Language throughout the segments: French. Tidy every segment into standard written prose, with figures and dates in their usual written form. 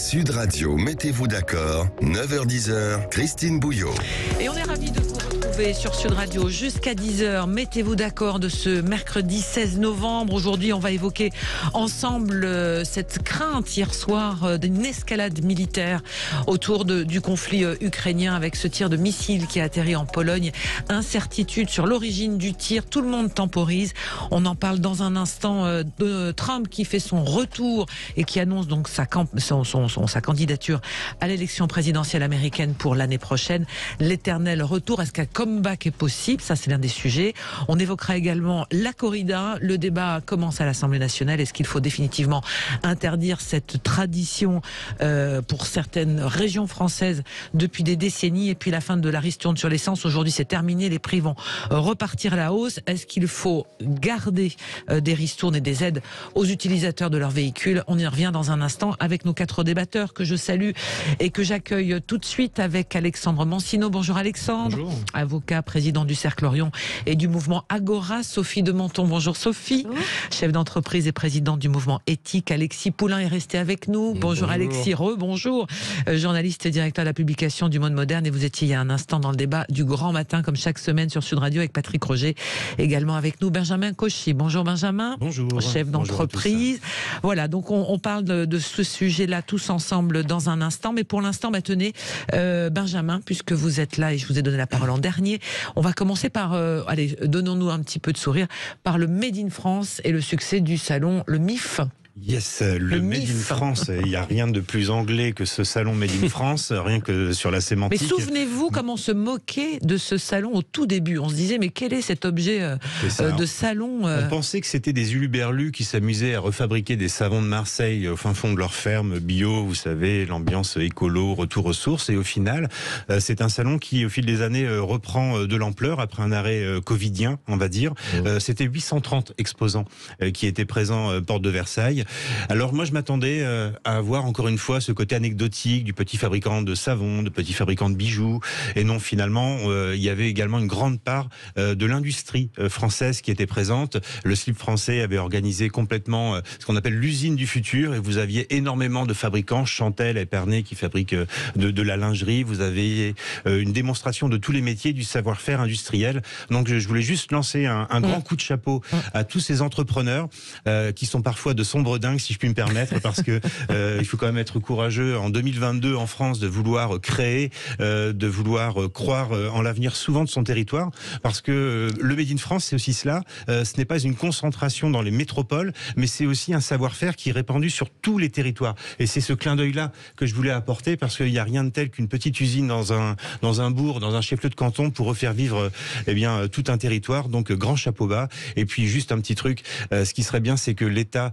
Sud Radio, mettez-vous d'accord, 9h-10h, Christine Bouillot. Et on est ravis de vous retrouver sur Sud Radio jusqu'à 10h. Mettez-vous d'accord de ce mercredi 16 novembre. Aujourd'hui, on va évoquer ensemble cette crainte hier soir d'une escalade militaire autour du conflit ukrainien avec ce tir de missile qui a atterri en Pologne. Incertitude sur l'origine du tir. Tout le monde temporise. On en parle dans un instant de Trump qui fait son retour et qui annonce donc sa candidature à l'élection présidentielle américaine pour l'année prochaine. L'éternel retour, est-ce qu'un comeback est possible? Ça, c'est l'un des sujets. On évoquera également la corrida. Le débat commence à l'Assemblée nationale. Est-ce qu'il faut définitivement interdire cette tradition pour certaines régions françaises depuis des décennies? Et puis la fin de la ristourne sur l'essence. Aujourd'hui, c'est terminé. Les prix vont repartir à la hausse. Est-ce qu'il faut garder des ristournes et des aides aux utilisateurs de leurs véhicules? On y revient dans un instant avec nos 4 débatteurs que je salue et que j'accueille tout de suite avec Alexandre Mancino. Bonjour Alexandre. Bonjour. Avocat, président du Cercle Orion et du mouvement Agora. Sophie de Menton. Bonjour Sophie. Bonjour. Chef d'entreprise et présidente du mouvement Éthique. Alexis Poulain est resté avec nous. Bonjour Alexis. Bonjour. Journaliste et directeur de la publication du Monde Moderne. Et vous étiez il y a un instant dans le débat du Grand Matin comme chaque semaine sur Sud Radio avec Patrick Roger. Également avec nous Benjamin Cauchy. Bonjour Benjamin. Bonjour. Chef d'entreprise. Voilà, donc on parle de ce sujet-là tous ensemble dans un instant. Mais pour l'instant, tenez, Benjamin, puisque vous êtes là et je vous ai donné la parole en dernier, on va commencer par, allez, donnons-nous un petit peu de sourire, par le Made in France et le succès du salon, le MIF. Yes, le Made in France, il n'y a rien de plus anglais que ce salon Made in France, rien que sur la sémantique. Mais souvenez-vous comment on se moquait de ce salon au tout début. On se disait, mais quel est cet objet de salon On pensait que c'était des huluberlus qui s'amusaient à refabriquer des savons de Marseille au fin fond de leur ferme, bio, vous savez, l'ambiance écolo, retour aux sources. Et au final, c'est un salon qui, au fil des années, reprend de l'ampleur après un arrêt covidien, on va dire. C'était 830 exposants qui étaient présents porte de Versailles. Alors moi je m'attendais à avoir encore une fois ce côté anecdotique du petit fabricant de savon, de petit fabricant de bijoux, et non, finalement il y avait également une grande part de l'industrie française qui était présente. Le slip français avait organisé complètement ce qu'on appelle l'usine du futur, et vous aviez énormément de fabricants, Chantel, Epernay qui fabriquent de la lingerie, vous avez une démonstration de tous les métiers du savoir-faire industriel. Donc je voulais juste lancer un grand coup de chapeau à tous ces entrepreneurs qui sont parfois de sombres dingues, si je puis me permettre, parce que il faut quand même être courageux en 2022 en France de vouloir créer, de vouloir croire en l'avenir souvent de son territoire, parce que le Made in France, c'est aussi cela. Ce n'est pas une concentration dans les métropoles, mais c'est aussi un savoir-faire qui est répandu sur tous les territoires. Et c'est ce clin d'œil-là que je voulais apporter, parce qu'il n'y a rien de tel qu'une petite usine dans un bourg, dans un chef-lieu de canton, pour refaire vivre tout un territoire. Donc grand chapeau bas. Et puis juste un petit truc, ce qui serait bien, c'est que l'État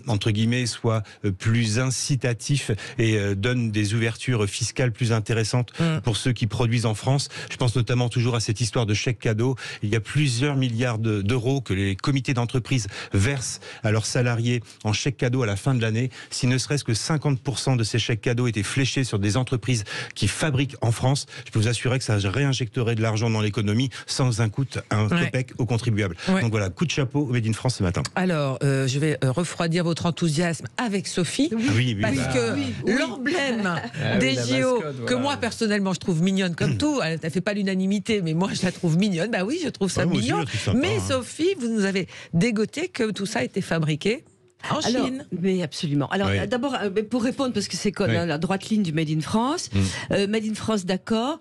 entre guillemets, soit plus incitatif et donne des ouvertures fiscales plus intéressantes pour ceux qui produisent en France. Je pense notamment toujours à cette histoire de chèque cadeau. Il y a plusieurs milliards d'euros que les comités d'entreprise versent à leurs salariés en chèque cadeau à la fin de l'année. Si ne serait-ce que 50% de ces chèques cadeaux étaient fléchés sur des entreprises qui fabriquent en France, je peux vous assurer que ça réinjecterait de l'argent dans l'économie sans un copec aux contribuables. Donc voilà, coup de chapeau au Made in France ce matin. Alors, je vais refroidir votre enthousiasme avec Sophie, parce que l'emblème des JO, que moi personnellement je trouve mignonne comme tout, elle ne fait pas l'unanimité, mais moi je la trouve mignonne, bah oui, je trouve ça mignon, mais Sophie, vous nous avez dégoté que tout ça a été fabriqué en Chine. Mais absolument. Alors d'abord, pour répondre, parce que c'est la droite ligne du Made in France, Made in France, d'accord.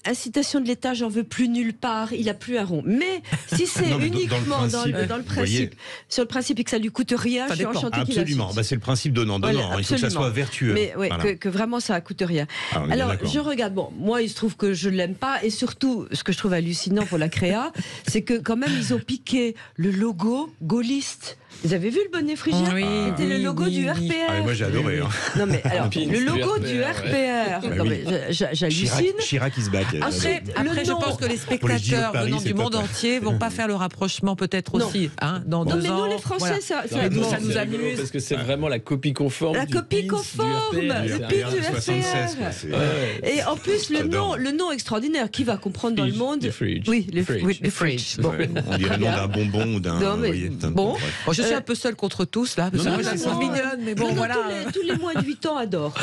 Incitation de l'État, j'en veux plus nulle part, il a plus un rond. Mais si c'est uniquement dans le principe, sur le principe et que ça lui coûte rien, je suis enchantée qu'il Absolument, c'est le principe donnant-donnant, il faut que ça soit vertueux. Mais que vraiment ça coûte rien. Alors je regarde, moi il se trouve que je l'aime pas, et surtout, ce que je trouve hallucinant pour la créa, c'est que quand même ils ont piqué le logo gaulliste. Vous avez vu le bonnet phrygien? C'était le logo du RPR. Moi j'ai adoré. Non mais alors, le logo du RPR. Non, mais j'hallucine. Chirac is back. Après je pense que les spectateurs venant du monde entier vont pas faire le rapprochement peut-être aussi. Dans 2 ans. Non mais nous les Français, ça nous amuse. Parce que c'est vraiment la copie conforme. La copie conforme. Le pin du RPR. Et en plus le nom extraordinaire qui va comprendre dans le monde. Le fridge. Oui, le fridge. On dirait le nom d'un bonbon ou d'un. Bon, Je suis un peu seule contre tous, là, parce que moi, je suis mignonne, mais bon, voilà. Tous les moins de 8 ans adorent.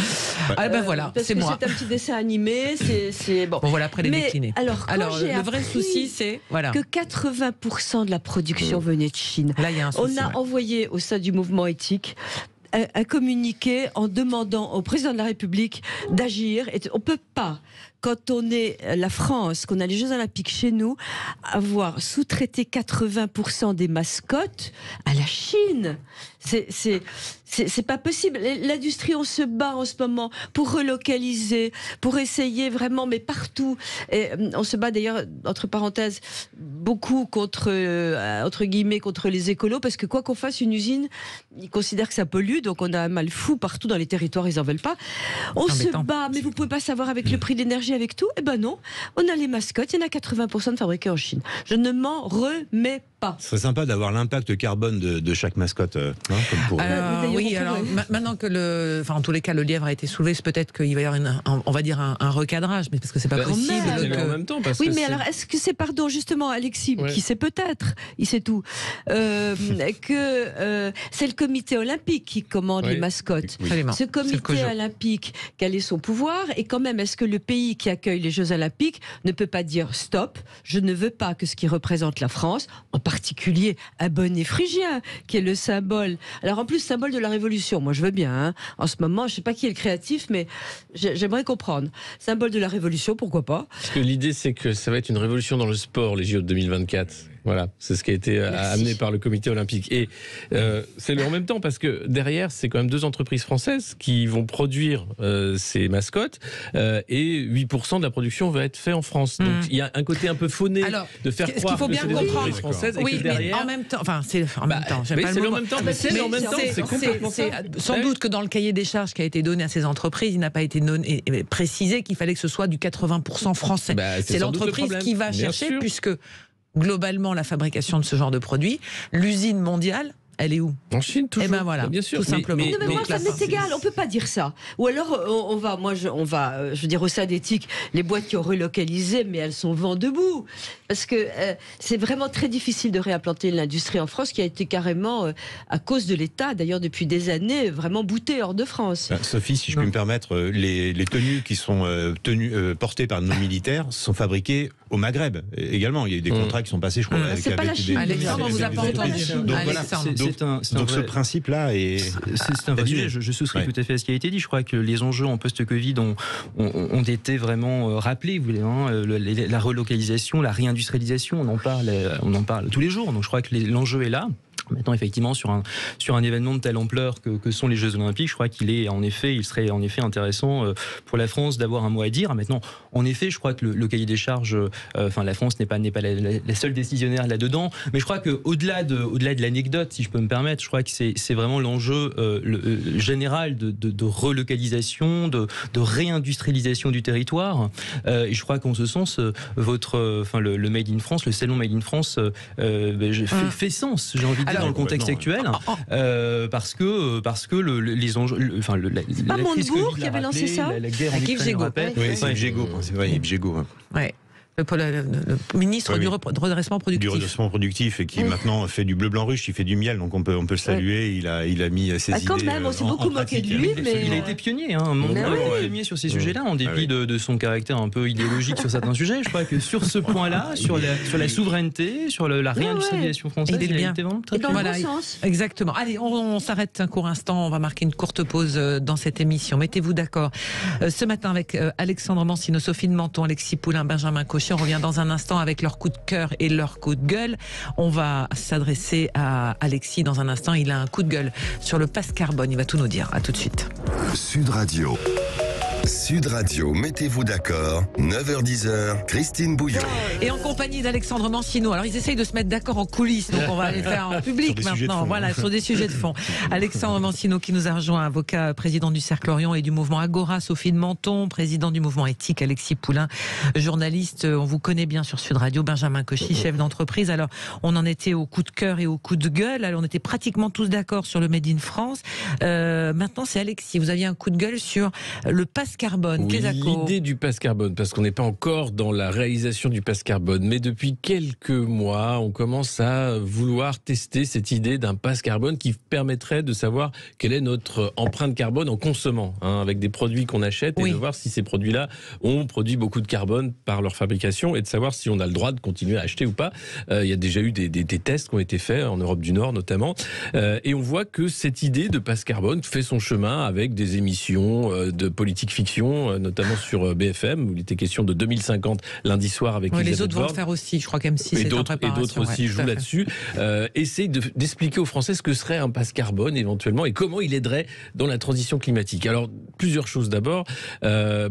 Ah ben voilà, c'est moi. C'est un petit dessin animé, c'est bon. Bon, voilà, après les déclinés. Alors le vrai souci, c'est que 80% de la production venait de Chine. Là, il y a un souci. On a envoyé au sein du mouvement éthique un communiqué en demandant au président de la République d'agir. Et on ne peut pas, quand on est la France, qu'on a les Jeux Olympiques chez nous, avoir sous-traité 80% des mascottes à la Chine. C'est pas possible. L'industrie, on se bat en ce moment pour relocaliser, pour essayer vraiment, mais partout. Et on se bat d'ailleurs, entre parenthèses, beaucoup contre, entre guillemets, contre les écolos, parce que quoi qu'on fasse, une usine, ils considèrent que ça pollue, donc on a un mal fou partout dans les territoires, ils en veulent pas. On se bat, mais vous pouvez pas savoir avec le prix de l'énergie, avec tout. Eh ben non, on a les mascottes, il y en a 80% de fabriqués en Chine. Je ne m'en remets pas. Ce serait sympa d'avoir l'impact carbone de chaque mascotte. Comme pour... oui, alors maintenant que en tous les cas, le lièvre a été soulevé, c'est peut-être qu'il va y avoir on va dire un recadrage, mais parce que c'est pas possible. En même temps, parce oui, que mais alors est-ce que c'est, pardon, justement, Alexis, qui sait peut-être, il sait tout, que c'est le comité olympique qui commande les mascottes. Oui. Ce comité olympique, quel est son pouvoir? Et quand même, est-ce que le pays qui accueille les Jeux olympiques ne peut pas dire stop, je ne veux pas que ce qui représente la France, en particulier un bonnet phrygien, qui est le symbole, alors en plus symbole de la Révolution, moi je veux bien, hein. En ce moment, je ne sais pas qui est le créatif, mais j'aimerais comprendre. Symbole de la Révolution, pourquoi pas? Parce que l'idée, c'est que ça va être une révolution dans le sport, les JO de 2024. Voilà, c'est ce qui a été amené par le comité olympique. Et c'est le en même temps, parce que derrière, c'est quand même 2 entreprises françaises qui vont produire ces mascottes, et 8% de la production va être fait en France. Donc il y a un côté un peu fauné de faire croire que c'est des entreprises françaises, et que derrière... mais en même temps, enfin c'est en même temps, j'aime pas le mot. C'est en même temps, c'est complètement ça. Sans doute que dans le cahier des charges qui a été donné à ces entreprises, il n'a pas été précisé qu'il fallait que ce soit du 80% français. C'est l'entreprise qui va chercher, puisque globalement, la fabrication de ce genre de produits, l'usine mondiale, elle est où? En Chine, toujours. Eh ben voilà, bien sûr, tout simplement. Mais moi, ça m'est égal, on peut pas dire ça. Ou alors, on va, je veux dire, au sein d'éthique, les boîtes qui ont relocalisé, mais elles sont vent debout. Parce que c'est vraiment très difficile de réimplanter l'industrie en France, qui a été carrément, à cause de l'État, d'ailleurs depuis des années, vraiment boutée hors de France. Sophie, si je peux me permettre, les tenues qui sont portées par nos militaires sont fabriquées au Maghreb également. Il y a eu des contrats qui sont passés, je crois. C'est pas la Chine. Alexandre, on vous a pas entendu. Donc voilà. Donc ce principe-là est... C'est un vrai sujet, je souscris tout à fait à ce qui a été dit. Je crois que les enjeux en post-Covid ont été vraiment rappelés. Vous voulez, la relocalisation, la réindustrialisation, on en parle tous les jours. Donc je crois que l'enjeu est là. Maintenant, effectivement, sur un événement de telle ampleur que sont les Jeux Olympiques, je crois il serait en effet intéressant pour la France d'avoir un mot à dire. Maintenant, en effet, je crois que le cahier des charges, la France n'est pas la seule décisionnaire là-dedans. Mais je crois que au-delà de l'anecdote, si je peux me permettre, je crois que c'est vraiment l'enjeu général de relocalisation, de réindustrialisation du territoire. Et je crois qu'en ce sens, le Made in France, le salon Made in France, fait sens. J'ai envie de dire, dans le contexte actuel, parce que les enjeux, c'est pas Montebourg qui avait lancé ça, la guerre en Ukraine, oui, c'est Yves Gégaud. C'est vrai, Yves Gégaud. Ouais. Le ministre du redressement productif. Du redressement productif, et qui maintenant fait du bleu blanc russe, il fait du miel, donc on peut le saluer. Il a mis ses idées. Quand même, on s'est beaucoup moqué de lui, mais il a été pionnier, pionnier sur ces sujets-là, en dépit de son caractère un peu idéologique sur certains sujets. Je crois que sur ce point-là, sur la souveraineté, sur la réindustrialisation française, il a été vraiment très dans le bon sens. Exactement. Allez, on s'arrête un court instant. On va marquer une courte pause dans cette émission. Mettez-vous d'accord. Ce matin avec Alexandre Mancino, Sophie de Menton, Alexis Poulain, Benjamin Cauchy. On revient dans un instant avec leur coup de cœur et leur coup de gueule. On va s'adresser à Alexis dans un instant. Il a un coup de gueule sur le pass carbone. Il va tout nous dire. À tout de suite. Sud Radio. Sud Radio, mettez-vous d'accord, 9h-10h, Christine Bouillon. Et en compagnie d'Alexandre Mancino. Alors ils essayent de se mettre d'accord en coulisses, donc on va les faire en public maintenant. Voilà, sur des sujets de fond. Alexandre Mancino qui nous a rejoint, avocat, président du Cercle Orient et du mouvement Agora, Sophie de Menton, président du mouvement éthique, Alexis Poulain, journaliste, on vous connaît bien sur Sud Radio, Benjamin Cauchy, chef d'entreprise. Alors on en était au coup de cœur et au coup de gueule. Alors on était pratiquement tous d'accord sur le Made in France. Maintenant c'est Alexis, vous aviez un coup de gueule sur le pass carbone. Oui, l'idée du pass carbone, parce qu'on n'est pas encore dans la réalisation du pass carbone, mais depuis quelques mois, on commence à vouloir tester cette idée d'un pass carbone qui permettrait de savoir quelle est notre empreinte carbone en consommant, avec des produits qu'on achète, et de voir si ces produits-là ont produit beaucoup de carbone par leur fabrication, et de savoir si on a le droit de continuer à acheter ou pas. Il y a déjà eu des tests qui ont été faits en Europe du Nord notamment, et on voit que cette idée de pass carbone fait son chemin avec des émissions de politique fiction, notamment sur BFM, où il était question de 2050 lundi soir avec Elisabeth les autres vont Borne. le faire aussi, je crois qu'M6 est en préparation. Et d'autres aussi jouent là-dessus. Essaye d'expliquer aux Français ce que serait un pass carbone éventuellement et comment il aiderait dans la transition climatique. Alors, plusieurs choses d'abord.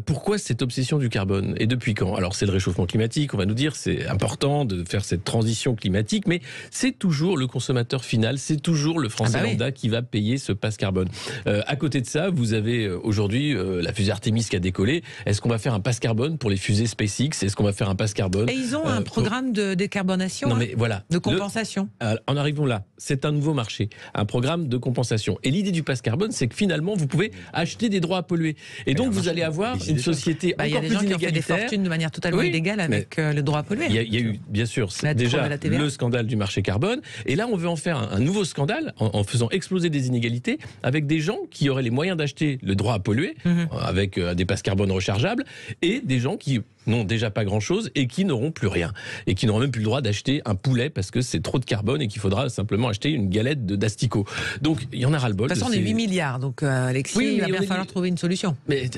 Pourquoi cette obsession du carbone et depuis quand? Alors, c'est le réchauffement climatique, on va nous dire, c'est important de faire cette transition climatique, mais c'est toujours le consommateur final, c'est toujours le Français lambda qui va payer ce pass carbone. À côté de ça, vous avez aujourd'hui la fusée Artemis qui a décollé. Est-ce qu'on va faire un pass carbone pour les fusées SpaceX? Est-ce qu'on va faire un pass carbone? Et ils ont un programme de décarbonation, de compensation. En arrivons là, c'est un nouveau marché, un programme de compensation. Et l'idée du pass carbone, c'est que finalement, vous pouvez acheter des droits à polluer. Et donc, vous allez avoir une société encore plus inégalitaire. Il y a des gens qui ont fait des fortunes de manière totalement illégale avec le droit à polluer. Il y a eu, bien sûr, déjà le scandale du marché carbone. Et là, on veut en faire un nouveau scandale en faisant exploser des inégalités avec des gens qui auraient les moyens d'acheter le droit à polluer avec des passes carbone rechargeables et des gens qui n'ont déjà pas grand-chose et qui n'auront plus rien. Et qui n'auront même plus le droit d'acheter un poulet parce que c'est trop de carbone et qu'il faudra simplement acheter une galette d'asticots. Donc, il y en a ras-le-bol. De toute façon, on est 8 milliards, donc Alexis, il va bien falloir trouver une solution. Mais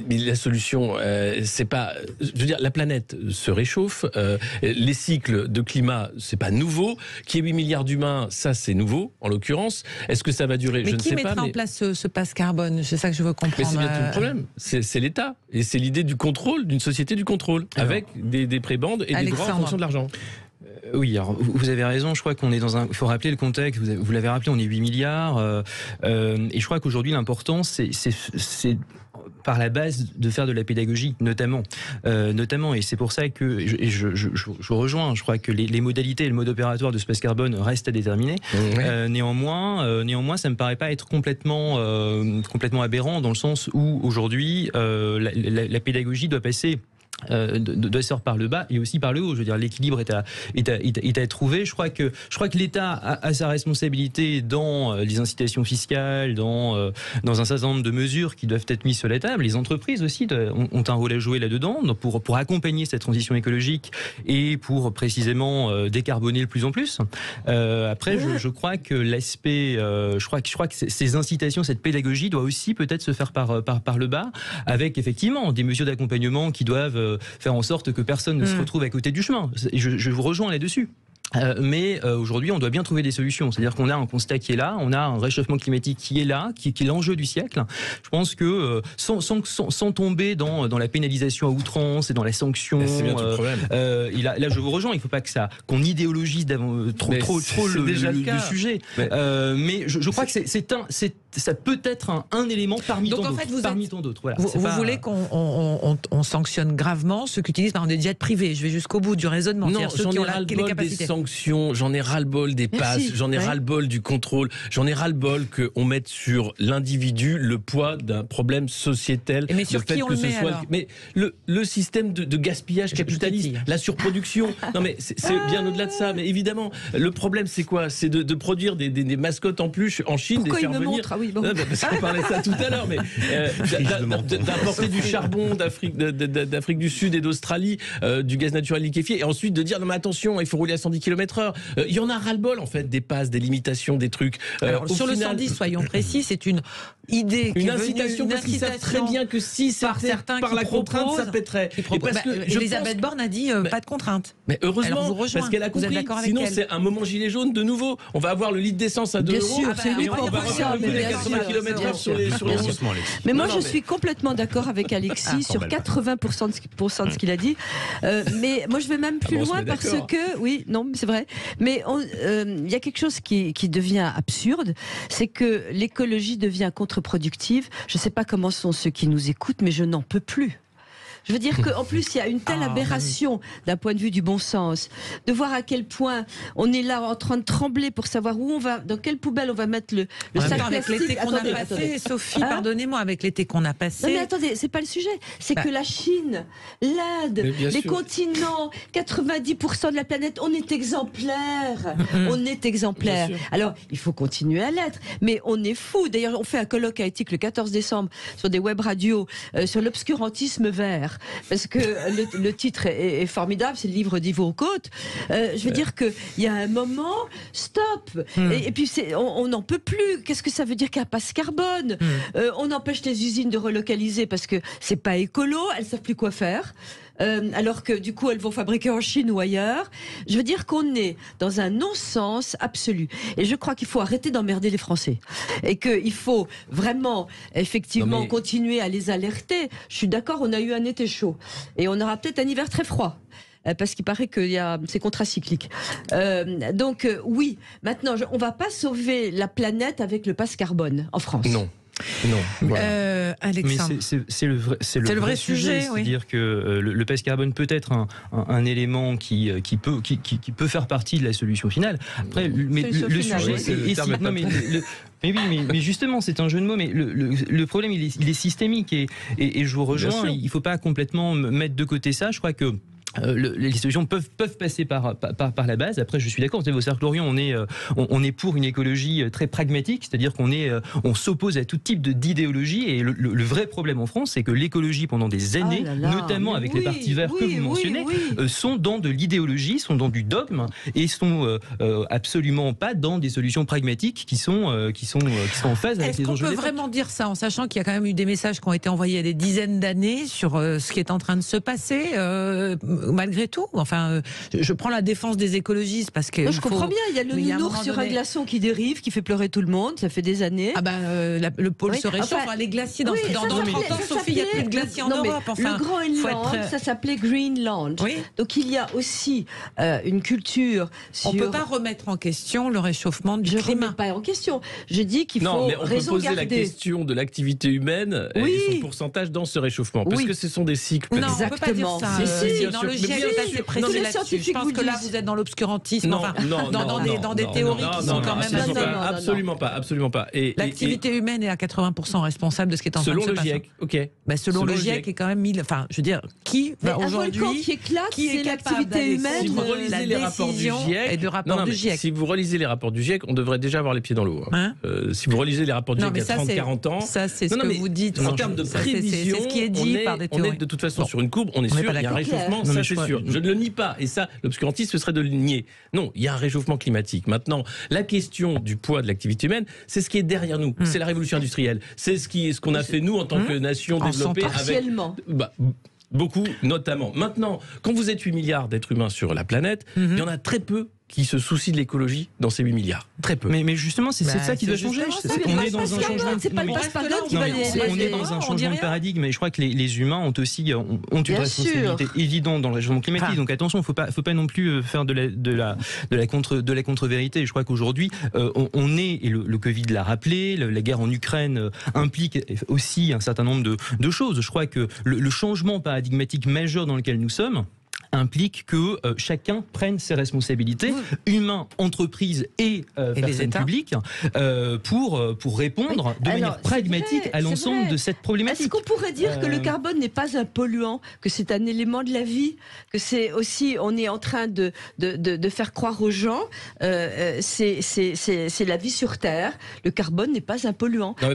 la solution, c'est pas... Je veux dire, la planète se réchauffe, les cycles de climat, c'est pas nouveau. Qu'il y ait 8 milliards d'humains, ça c'est nouveau, en l'occurrence. Est-ce que ça va durer? Je ne sais pas. Mais qui mettra en place ce pass carbone? C'est ça que je veux comprendre. Mais c'est bien tout le problème. C'est l'État. Et c'est l'idée du contrôle, d'une société du contrôle, avec des prébendes et des droits en fonction de l'argent. Oui, alors vous avez raison, je crois qu'on est dans un... Il faut rappeler le contexte, vous l'avez rappelé, on est 8 milliards, et je crois qu'aujourd'hui l'important c'est par la base de faire de la pédagogie, notamment, et c'est pour ça que je rejoins. Je crois que les modalités et le mode opératoire de ce pass carbone restent à déterminer. Néanmoins, ça me paraît pas être complètement aberrant dans le sens où aujourd'hui la pédagogie doit passer. De sort par le bas et aussi par le haut. Je veux dire, l'équilibre est à trouver. Je crois que l'État a sa responsabilité dans les incitations fiscales, dans un certain nombre de mesures qui doivent être mises sur la table. Les entreprises aussi ont un rôle à jouer là-dedans pour accompagner cette transition écologique et pour précisément décarboner de plus en plus. Après, je crois que l'aspect, je crois que ces incitations, cette pédagogie doit aussi peut-être se faire par le bas, avec effectivement des mesures d'accompagnement qui doivent faire en sorte que personne ne se retrouve à côté du chemin. Je vous rejoins là-dessus. Mais aujourd'hui, on doit bien trouver des solutions. C'est-à-dire qu'on a un constat qui est là, on a un réchauffement climatique qui est là, qui est l'enjeu du siècle. Je pense que sans tomber dans la pénalisation à outrance et dans la sanction, c'est bien tout le problème. Là, je vous rejoins. Il ne faut pas qu'on idéologise trop le sujet. Mais je crois que ça peut être un élément parmi tant d'autres. Voilà, vous voulez qu'on sanctionne gravement ceux qui utilisent par exemple des jets privés? Je vais jusqu'au bout du raisonnement. Non, ceux qui ont les capacités. J'en ai ras-le-bol des passes, j'en ai ras-le-bol du contrôle, j'en ai ras-le-bol qu'on mette sur l'individu le poids d'un problème sociétal. Mais sur qui on le met alors? Mais le système de gaspillage capitaliste, la surproduction, non mais c'est bien au-delà de ça, mais évidemment, le problème c'est quoi? C'est de produire des mascottes en peluche en Chine, Pourquoi des faire il me venir... montre? Ah oui, bon. Non, parce qu'on parlait de ça tout à l'heure, mais d'importer du charbon d'Afrique du Sud et d'Australie, du gaz naturel liquéfié, et ensuite de dire non mais attention, il faut rouler à 110 km/h. Il y en a ras-le-bol en fait des passes, des limitations, des trucs. Alors, sur le 110, soyons précis, c'est une idée, une incitation, parce qu'ils savent très bien que si c'était par la contrainte, ça pèterait. Elisabeth Borne a dit pas de contrainte. Mais heureusement, parce qu'elle a compris. Sinon, c'est un moment gilet jaune de nouveau. On va avoir le litre d'essence à 2 euros. Et on va refaire le 80 km/h sur les Mais moi, je suis complètement d'accord avec Alexis sur 80% de ce qu'il a dit. Mais moi, je vais même plus loin parce que, oui, non, c'est vrai. Mais il y a quelque chose qui devient absurde, c'est que l'écologie devient contre-productive. Je ne sais pas comment sont ceux qui nous écoutent, mais je n'en peux plus. Je veux dire qu'en plus, il y a une telle aberration d'un point de vue du bon sens, de voir à quel point on est là en train de trembler pour savoir où on va, dans quelle poubelle on va mettre le sac avec plastique. l'été qu'on a passé, Sophie, pardonnez-moi, avec l'été qu'on a passé. Non mais attendez, c'est pas le sujet. C'est que la Chine, l'Inde, les continents, 90% de la planète, on est exemplaires. On est exemplaires. Alors, il faut continuer à l'être. Mais on est fou. D'ailleurs, on fait un colloque à éthique le 14 décembre sur des web radios sur l'obscurantisme vert. Parce que le titre est formidable, c'est le livre d'Yvo Côte. Je veux dire qu'il y a un moment, stop. Et puis, on n'en peut plus. Qu'est-ce que ça veut dire qu'il n'y a pas ce carbone? On empêche les usines de relocaliser parce que c'est pas écolo, elles savent plus quoi faire. Alors que du coup elles vont fabriquer en Chine ou ailleurs. Je veux dire qu'on est dans un non-sens absolu. Et je crois qu'il faut arrêter d'emmerder les Français. Et qu'il faut vraiment, effectivement, continuer à les alerter. Je suis d'accord, on a eu un été chaud. Et on aura peut-être un hiver très froid. Parce qu'il paraît que c'est contracyclique. Donc oui, maintenant, on ne va pas sauver la planète avec le passe carbone en France. Non. Voilà. Alexandre. Mais c'est le vrai sujet. C'est-à-dire que le passe carbone peut être un élément qui peut faire partie de la solution finale. Après, le sujet, mais justement, c'est un jeu de mots. Mais le problème, il est systémique et je vous rejoins. Il ne faut pas complètement mettre de côté ça. Je crois que les solutions peuvent passer par la base. Après, je suis d'accord. Au Cercle Orient, on est pour une écologie très pragmatique, c'est-à-dire on s'oppose à tout type d'idéologie. Et le vrai problème en France, c'est que l'écologie, pendant des années, notamment avec les partis verts que vous mentionnez, sont dans de l'idéologie, sont dans du dogme et sont absolument pas dans des solutions pragmatiques qui sont en phase avec les enjeux. Est-ce qu'on peut vraiment dire ça en sachant qu'il y a quand même eu des messages qui ont été envoyés il y a des dizaines d'années sur ce qui est en train de se passer? Malgré tout, enfin, je prends la défense des écologistes parce que je comprends bien. Il y a le nounours sur un glaçon qui dérive, qui fait pleurer tout le monde. Ça fait des années. Le pôle se réchauffe. Les glaciers dans 30 ans, Sophie, il n'y a plus de glaciers en Europe. Le Groenland, ça s'appelait Greenland. Donc il y a aussi une culture. On ne peut pas remettre en question le réchauffement du climat. Je ne remets pas en question. Je dis qu'il faut mais on peut poser garder. la question de l'activité humaine et son pourcentage dans ce réchauffement, parce que ce sont des cycles. Non, on ne peut pas dire ça. Le GIEC est assez précis là-dessus. Je pense que là, vous êtes dans l'obscurantisme, dans des théories qui sont quand même absolument pas. L'activité humaine est à 80% responsable de ce qui est en train de se passer. Selon le GIEC, ok. Selon le GIEC, est quand même 1000. Enfin, je veux dire, qui va aujourd'hui, un volcan qui éclate, c'est l'activité humaine. Si vous relisez les rapports du GIEC, si vous relisez les rapports du GIEC, on devrait déjà avoir les pieds dans l'eau. Si vous relisez les rapports du GIEC il y a 30-40 ans, ça c'est ce que vous dites. En termes de prévision, c'est ce qui est dit par des théories. On est de toute façon sur une courbe, on est sûr, il y a un réchauffement, ça c'est sûr. Je ne le nie pas, et ça, l'obscurantisme, ce serait de le nier. Non, il y a un réchauffement climatique. Maintenant, la question du poids de l'activité humaine, c'est ce qui est derrière nous. C'est la révolution industrielle. C'est ce qu'on a fait nous en tant que nation développée. Partiellement. Beaucoup, notamment. Maintenant, quand vous êtes 8 milliards d'êtres humains sur la planète, il y en a très peu qui se soucient de l'écologie dans ces 8 milliards. Très peu. Mais justement, c'est ça qui doit changer. On est dans un changement. C'est pas le passe-carbone qui va on est dans un changement de paradigme. Et je crois que les humains ont aussi une responsabilité évidente dans le réchauffement climatique. Donc attention, faut pas non plus faire de la contre-vérité. Je crois qu'aujourd'hui, on est, et le Covid l'a rappelé, la guerre en Ukraine implique aussi un certain nombre de choses. Je crois que le changement paradigmatique majeur dans lequel nous sommes implique que chacun prenne ses responsabilités, humains, entreprises et personnes publiques, pour répondre de manière pragmatique à l'ensemble de cette problématique. Est-ce qu'on pourrait dire que le carbone n'est pas un polluant, que c'est un élément de la vie, que c'est aussi, on est en train de faire croire aux gens, c'est la vie sur Terre, le carbone n'est pas un polluant. Non,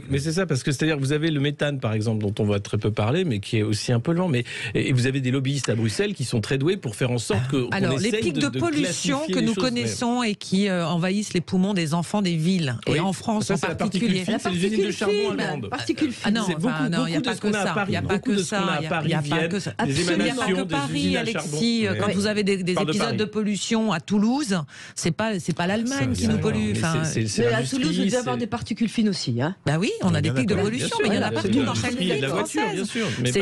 mais c'est ça, parce que c'est-à-dire que vous avez le méthane, par exemple, dont on va très peu parler, mais qui est aussi un polluant, et vous avez des lobbyistes à Bruxelles qui sont très doués pour faire en sorte que les pics de pollution que nous connaissons et qui envahissent les poumons des enfants des villes et en France en particulier. C'est les usines de charbon allemandes. Particules fines. Non, il n'y a pas que ça. Il n'y a pas que ça. Il n'y a pas que ça. Il n'y a pas que Paris, Alexis. Quand vous avez des épisodes de pollution à Toulouse, c'est pas l'Allemagne qui nous pollue. Mais à Toulouse, vous devez avoir des particules fines aussi. Bah oui, on a des pics de pollution, mais il y en a partout dans chaque ville française.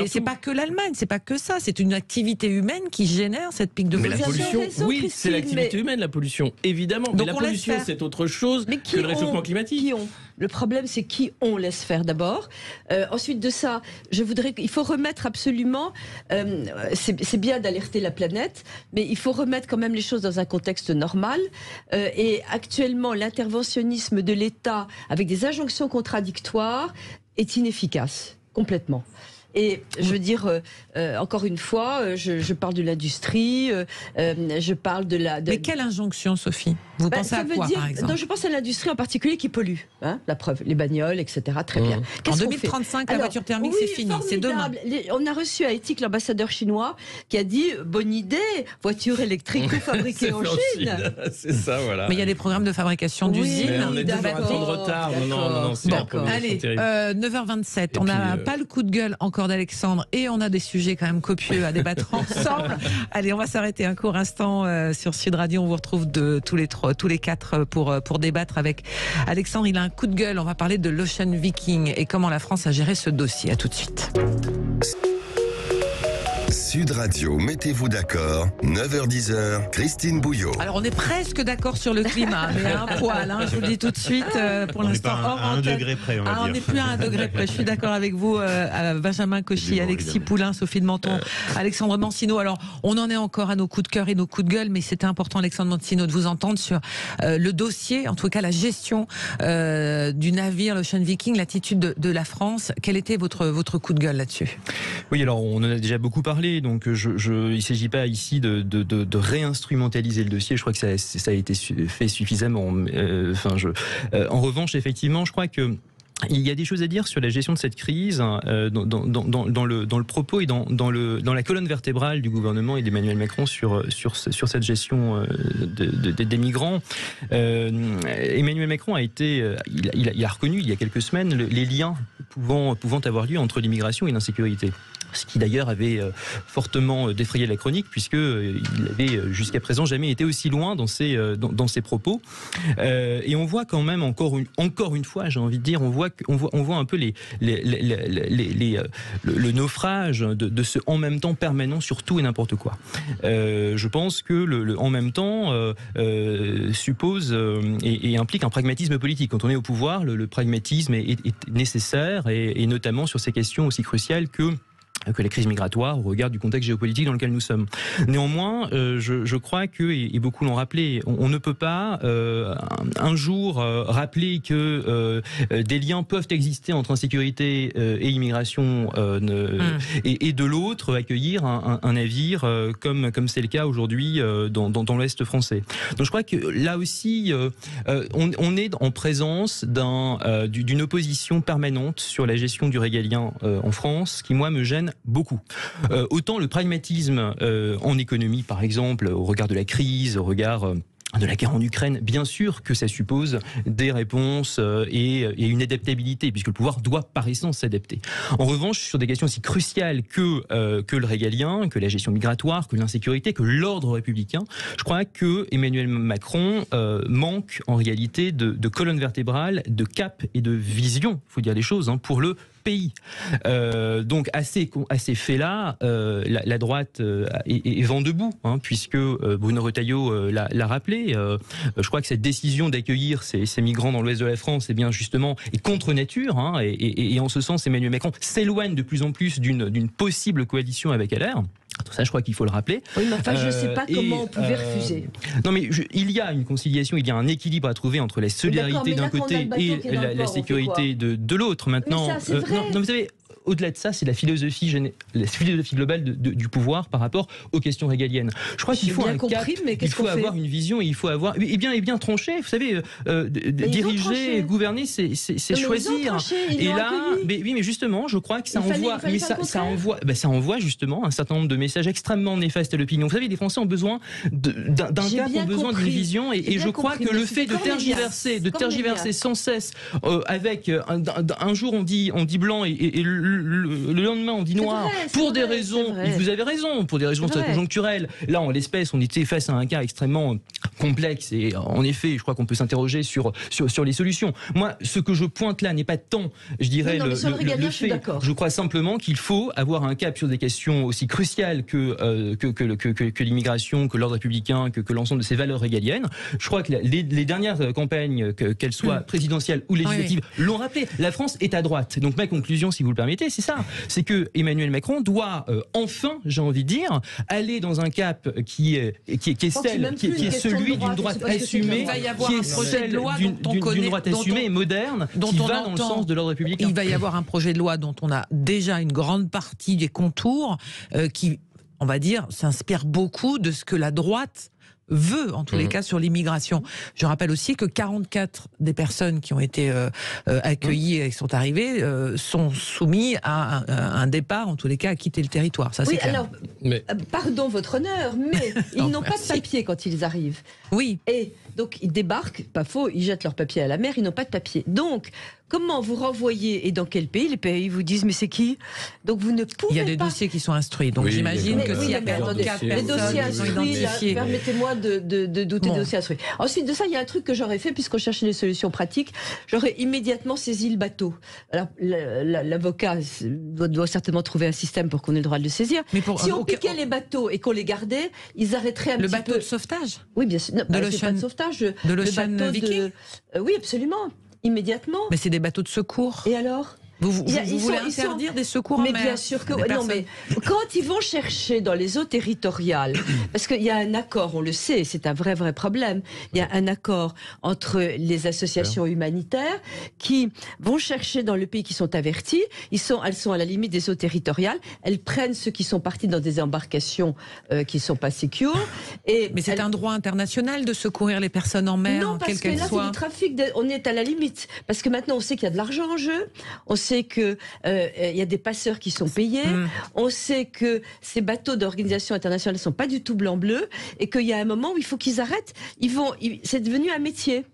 C'est pas que l'Allemagne, c'est pas que ça. C'est une activité humaine humaine qui génère cette pique de Mais la pollution. pollution, oui, c'est l'activité humaine, la pollution, évidemment. Donc mais la on laisse pollution, faire. c'est autre chose que le réchauffement climatique. Le problème, c'est qui on laisse faire d'abord. Ensuite de ça, il faut remettre absolument. C'est bien d'alerter la planète, mais il faut remettre quand même les choses dans un contexte normal. Et actuellement, l'interventionnisme de l'État avec des injonctions contradictoires est inefficace, complètement. Et je veux dire, encore une fois, je parle de l'industrie, je parle de la... Mais quelle injonction, Sophie? Vous pensez à quoi, par exemple? Non, je pense à l'industrie en particulier qui pollue. Hein, la preuve, les bagnoles, etc. Très bien. En 2035, la voiture thermique, c'est fini, c'est demain. On a reçu à Éthique l'ambassadeur chinois qui a dit, bonne idée, voiture électrique fabriquée en Chine. C'est ça, voilà. Mais il y a des programmes de fabrication d'usines. On est toujours un temps de retard. Non, c'est un problème. Allez, 9h27, on n'a pas le coup de gueule encore d'Alexandre et on a des sujets quand même copieux à débattre ensemble. Allez, on va s'arrêter un court instant sur Sud Radio. On vous retrouve tous les quatre pour débattre avec Alexandre. Il a un coup de gueule. On va parler de l'Ocean Viking et comment la France a géré ce dossier. À tout de suite. Sud Radio, mettez-vous d'accord, 9h-10h, Christine Bouillot. Alors on est presque d'accord sur le climat, mais à un poil, hein, je vous le dis tout de suite, pour l'instant hors à 1 antenne. degré près, on va dire. On n'est plus à 1 degré près, je suis d'accord avec vous, Benjamin Cauchy, Alexis Poulain, Sophie de Menton, Alexandre Mancino. Alors on en est encore à nos coups de cœur et nos coups de gueule, mais c'était important, Alexandre Mancino, de vous entendre sur le dossier, en tout cas la gestion du navire, l'Ocean Viking, l'attitude de la France. Quel était votre coup de gueule là-dessus? Oui, alors on en a déjà beaucoup parlé, donc il ne s'agit pas ici de réinstrumentaliser le dossier. Je crois que ça a été fait suffisamment. En revanche, effectivement, je crois que il y a des choses à dire sur la gestion de cette crise dans le propos et dans la colonne vertébrale du gouvernement et d'Emmanuel Macron sur cette gestion des migrants. Emmanuel Macron il a reconnu il y a quelques semaines les liens pouvant avoir lieu entre l'immigration et l'insécurité. Ce qui d'ailleurs avait fortement défrayé la chronique, puisqu'il avait jusqu'à présent jamais été aussi loin dans ses propos. Et on voit quand même encore une fois, j'ai envie de dire, on voit un peu le naufrage de ce en même temps permanent sur tout et n'importe quoi. Je pense que le en même temps suppose et implique un pragmatisme politique. Quand on est au pouvoir, le pragmatisme est nécessaire et notamment sur ces questions aussi cruciales que la crise migratoire au regard du contexte géopolitique dans lequel nous sommes. Néanmoins, je crois que, et beaucoup l'ont rappelé, on ne peut pas un jour rappeler que des liens peuvent exister entre insécurité et immigration et de l'autre accueillir un navire comme c'est le cas aujourd'hui dans l'Ouest français. Donc je crois que là aussi, on est en présence d'une opposition permanente sur la gestion du régalien en France qui, moi, me gêne beaucoup. Autant le pragmatisme en économie, par exemple, au regard de la crise, au regard de la guerre en Ukraine, bien sûr que ça suppose des réponses et une adaptabilité, puisque le pouvoir doit par essence s'adapter. En revanche, sur des questions aussi cruciales que le régalien, que la gestion migratoire, que l'insécurité, que l'ordre républicain, je crois que Emmanuel Macron manque en réalité de colonne vertébrale, de cap et de vision, il faut dire les choses, pour le pays. Donc à ces faits-là, la droite est vent debout, puisque Bruno Retailleau l'a rappelé. Je crois que cette décision d'accueillir ces migrants dans l'ouest de la France, bien justement, est contre nature. Et en ce sens, Emmanuel Macron s'éloigne de plus en plus d'une possible coalition avec LR. Tout ça, je crois qu'il faut le rappeler. Oui, mais enfin, je ne sais pas comment on pouvait refuser. Non, mais il y a une conciliation, il y a un équilibre à trouver entre la solidarité d'un côté et la sécurité de l'autre. Maintenant, non, vous savez, au-delà de ça, c'est la philosophie globale du pouvoir par rapport aux questions régaliennes. Je crois qu'il faut un cap, il faut avoir une vision, et il faut avoir et bien tranché. Vous savez, diriger, gouverner, c'est choisir. Et là, mais justement, je crois que ça envoie justement un certain nombre de messages extrêmement néfastes à l'opinion. Vous savez, les Français ont besoin d'un cap, ont besoin d'une vision, et je crois que le fait de tergiverser sans cesse, avec un jour on dit blanc et le lendemain on dit noir, pour des raisons, vous avez raison, pour des raisons très conjoncturelles. Là, en l'espèce, on était face à un cas extrêmement complexe et en effet, je crois qu'on peut s'interroger sur les solutions. Moi, ce que je pointe là n'est pas tant, je dirais, le fait. Je crois simplement qu'il faut avoir un cap sur des questions aussi cruciales que l'immigration, que l'ordre républicain, que l'ensemble de ces valeurs régaliennes. Je crois que les dernières campagnes, qu'elles soient présidentielles ou législatives, l'ont rappelé. La France est à droite. Donc ma conclusion, si vous le permettez, c'est ça. C'est que Emmanuel Macron doit enfin, j'ai envie de dire, aller dans un cap qui est celui d'une droite assumée, qui est celle d'une droite assumée et moderne, qui va dans le sens de l'ordre républicain. Il va y avoir un projet de loi dont on a déjà une grande partie des contours qui, on va dire, s'inspire beaucoup de ce que la droite veut, en tous les cas, sur l'immigration. Je rappelle aussi que 44 des personnes qui ont été accueillies et qui sont arrivées sont soumises à un départ, en tous les cas, à quitter le territoire. Ça, c'est clair. Alors, pardon votre honneur, mais ils n'ont pas de papier quand ils arrivent. Oui. Et donc, ils débarquent, pas faux, ils jettent leurs papiers à la mer, ils n'ont pas de papier. Donc, comment vous renvoyez et dans quel pays? Les pays vous disent, mais c'est qui? Donc, vous ne pouvez pas... Il y a des dossiers qui sont instruits, donc j'imagine que s'il y a 44 les dossiers instruits, permettez-moi de douter des dossiers instruits. Ensuite de ça, il y a un truc que j'aurais fait, puisqu'on cherchait des solutions pratiques, j'aurais immédiatement saisi le bateau. Alors, l'avocat doit certainement trouver un système pour qu'on ait le droit de le saisir. Mais si on piquait les bateaux et qu'on les gardait, ils arrêteraient un petit peu... Le bateau de sauvetage? Oui, bien sûr. Non, de l'Ocean sauvetage. De l'Ocean Viking? Oui, absolument. Immédiatement. Mais c'est des bateaux de secours. Et alors? Vous voulez interdire des secours en mer? Mais bien sûr que non, mais quand ils vont chercher dans les eaux territoriales, parce qu'il y a un accord, on le sait, c'est un vrai problème. Il y a un accord entre les associations humanitaires qui vont chercher dans le pays qui sont avertis. Elles sont à la limite des eaux territoriales. Elles prennent ceux qui sont partis dans des embarcations qui sont pas sécures. Mais c'est un droit international de secourir les personnes en mer, non, parce quelles que là, soient. c'est du trafic. On est à la limite, parce que maintenant on sait qu'il y a de l'argent en jeu. On sait que y a des passeurs qui sont payés. On sait que ces bateaux d'organisation internationale ne sont pas du tout blanc-bleu et qu'il y a un moment où il faut qu'ils arrêtent. C'est devenu un métier.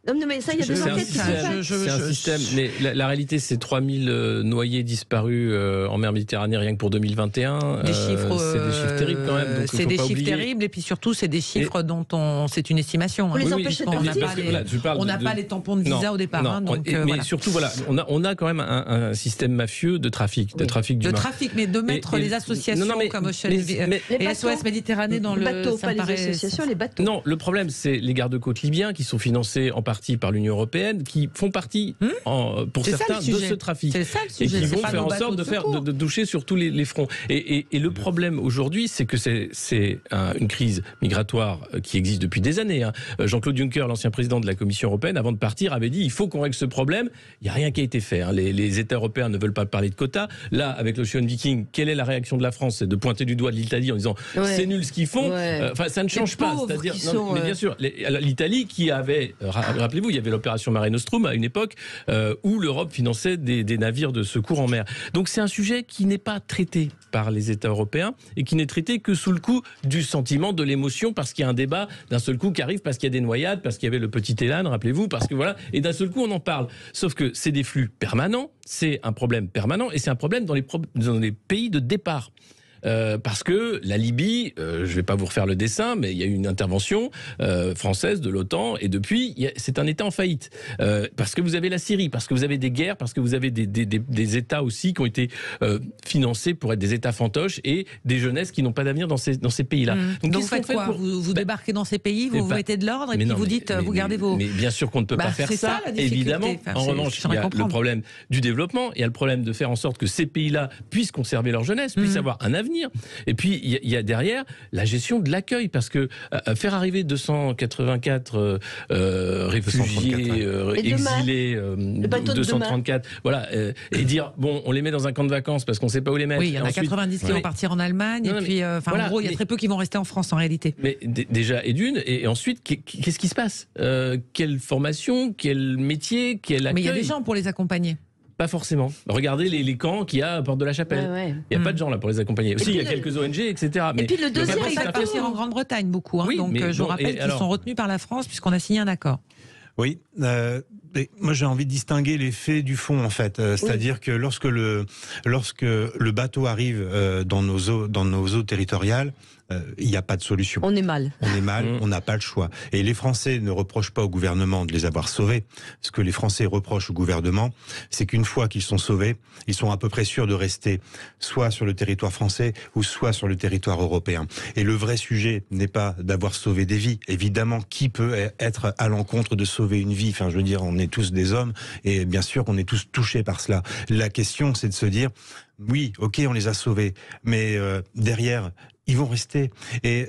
Non, mais ça, il y a des enquêtes qui sont faites. C'est un système, mais la réalité, c'est 3000 noyés disparus en mer Méditerranée rien que pour 2021. Des chiffres, c'est des chiffres terribles quand même. C'est des chiffres terribles, et puis surtout, c'est des chiffres dont c'est une estimation. On les empêche de partir. On n'a pas les tampons de visa au départ. Mais surtout, voilà, on a quand même un système mafieux de trafic, de trafic d'humains. De trafic, mais de mettre les associations comme Ocean et SOS Méditerranée dans le bateau, pas les associations, les bateaux. Non, le problème, c'est les gardes-côtes libyens qui sont financés en partie par l'Union européenne, qui font partie, pour certains, de ce trafic. C'est ça le sujet. Et qui vont faire en sorte de toucher sur tous les fronts. Et le problème aujourd'hui, c'est que c'est une crise migratoire qui existe depuis des années. Jean-Claude Juncker, l'ancien président de la Commission européenne, avant de partir, avait dit il faut qu'on règle ce problème. Il n'y a rien qui a été fait. Les États européens ne veulent pas parler de quotas. Là, avec l'Ocean Viking, quelle est la réaction de la France? C'est de pointer du doigt de l'Italie en disant c'est nul ce qu'ils font. Enfin, ça ne change pas. C'est-à-dire, mais bien sûr, l'Italie qui avait, rappelez-vous, il y avait l'opération Mare Nostrum à une époque où l'Europe finançait des navires de secours en mer. Donc c'est un sujet qui n'est pas traité par les États européens et qui n'est traité que sous le coup du sentiment, de l'émotion, parce qu'il y a un débat d'un seul coup qui arrive, parce qu'il y a des noyades, parce qu'il y avait le petit Elan, rappelez-vous, parce que voilà, et d'un seul coup on en parle. Sauf que c'est des flux permanents, c'est un problème permanent et c'est un problème dans les pays de départ. Parce que la Libye, je ne vais pas vous refaire le dessin, mais il y a eu une intervention française de l'OTAN, et depuis, c'est un État en faillite. Parce que vous avez la Syrie, parce que vous avez des guerres, parce que vous avez des États aussi qui ont été financés pour être des États fantoches, et des jeunesses qui n'ont pas d'avenir dans ces pays-là. Donc vous faites quoi? Vous débarquez dans ces pays, vous mettez de l'ordre, et puis vous dites, vous gardez vos... Mais bien sûr qu'on ne peut pas faire ça, évidemment. En revanche, il y a le problème du développement, il y a le problème de faire en sorte que ces pays-là puissent conserver leur jeunesse, puissent avoir un avenir. Et puis, il y a derrière la gestion de l'accueil, parce que faire arriver 284 réfugiés, exilés, 234, voilà, et dire, bon, on les met dans un camp de vacances parce qu'on ne sait pas où les mettre. Oui, il y en a 90 qui vont partir en Allemagne, et puis, en gros, il y a très peu qui vont rester en France, en réalité. Mais déjà, et ensuite, qu'est-ce qui se passe? Quelle formation, quel métier, quel accueil? Mais il y a des gens pour les accompagner. Pas forcément. Regardez les camps qu'il y a à Porte de la Chapelle. Il n'y a pas de gens là pour les accompagner. Aussi, il y a quelques ONG, etc. Et puis le deuxième, ça va partir en Grande-Bretagne beaucoup. Oui, donc je vous rappelle qu'ils sont retenus par la France puisqu'on a signé un accord. Oui, moi j'ai envie de distinguer les faits du fond en fait. C'est-à-dire que lorsque le bateau arrive dans nos eaux territoriales, il n'y a pas de solution. On est mal. On est mal, on n'a pas le choix. Et les Français ne reprochent pas au gouvernement de les avoir sauvés. Ce que les Français reprochent au gouvernement, c'est qu'une fois qu'ils sont sauvés, ils sont à peu près sûrs de rester soit sur le territoire français ou soit sur le territoire européen. Et le vrai sujet n'est pas d'avoir sauvé des vies. Évidemment, qui peut être à l'encontre de sauver une vie? Enfin, je veux dire, on est tous des hommes et bien sûr qu'on est tous touchés par cela. La question, c'est de se dire, oui, ok, on les a sauvés, mais derrière, ils vont rester. Et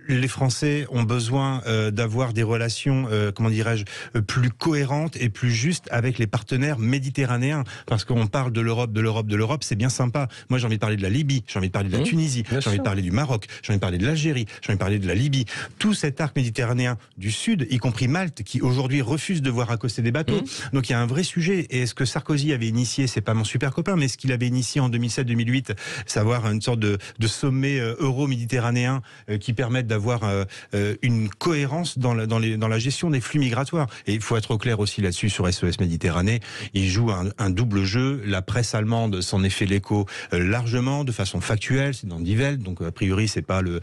les Français ont besoin d'avoir des relations, comment dirais-je, plus cohérentes et plus justes avec les partenaires méditerranéens. Parce qu'on parle de l'Europe, c'est bien sympa. Moi, j'ai envie de parler de la Libye, j'ai envie de parler de la Tunisie, j'ai envie de parler du Maroc, j'ai envie de parler de l'Algérie, j'ai envie de parler de la Libye. Tout cet arc méditerranéen du Sud, y compris Malte, qui aujourd'hui refuse de voir accoster des bateaux. Donc il y a un vrai sujet. Et ce que Sarkozy avait initié, c'est pas mon super copain, mais ce qu'il avait initié en 2007-2008, savoir une sorte de sommet euro-méditerranéen qui permette d'avoir une cohérence dans la gestion des flux migratoires. Et il faut être au clair aussi là-dessus sur SOS Méditerranée. Il joue un double jeu. La presse allemande s'en est fait l'écho largement, de façon factuelle. C'est dans Die Welt, donc a priori c'est pas le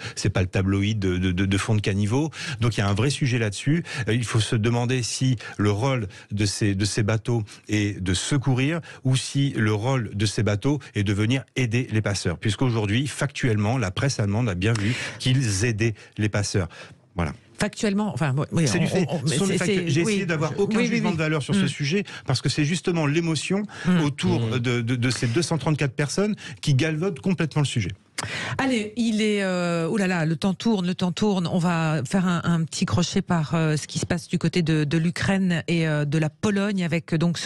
tabloïd de fond de caniveau. Donc il y a un vrai sujet là-dessus. Il faut se demander si le rôle de ces bateaux est de secourir ou si le rôle de ces bateaux est de venir aider les passeurs. Puisqu'aujourd'hui, factuellement, la presse allemande a bien vu qu'ils aidaient les passeurs. Voilà. Factuellement, enfin, oui, c'est du fait. J'ai essayé d'avoir aucun jugement de valeur sur ce sujet parce que c'est justement l'émotion autour de ces 234 personnes qui galvaudent complètement le sujet. Allez, il est... oh là là, le temps tourne. On va faire un petit crochet par ce qui se passe du côté de l'Ukraine et de la Pologne avec donc